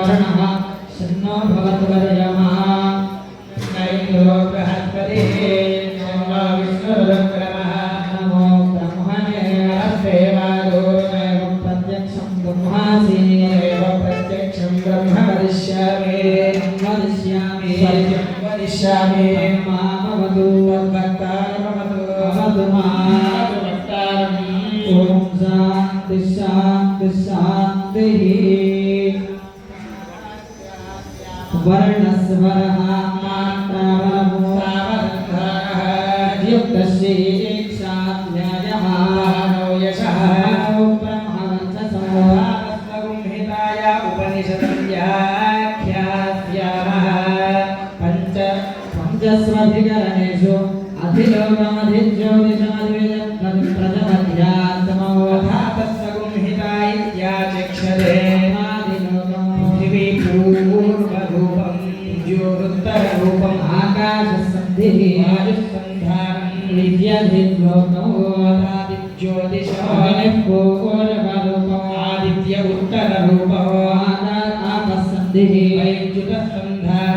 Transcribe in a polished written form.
वरुणः शन्नो भवतु वरयमः नैन्द्रो बृहस्पतिः शन्नो विष्णुरुक्रमः नमो ब्रह्मणे देवादोमेव प्रत्यक्षं ब्रह्मासि एव प्रत्यक्षं ब्रह्म वदिष्यामि सत्यं वदिष्यामि मामवतु भक्तारमवतु अवतु मां ॐ शान्ति शान्ति शान्तिः वर्णस्वरः मात्रावरमो सावधानः युक्तशीक्षाज्ञायः नो यशः ब्रह्मवंशसंहिताय उपनिषदं व्याख्यास्यामः पञ्चस्वधिकरणेषु अधिलोकमधिज्योतिषादिप्रजमध्यात्मोऽथातस्वगुंहिता इत्याचक्षते पृथिवी पूर्वरूपं ज्योरुत्तररूपम् आकाशसन्धिः वायुसन्धानं विद्यधिलोकमोऽथादिज्योतिषः पूर्वरूपम् आदित्य उत्तररूपम् आकाशसन्धिः वैद्युतसन्धानं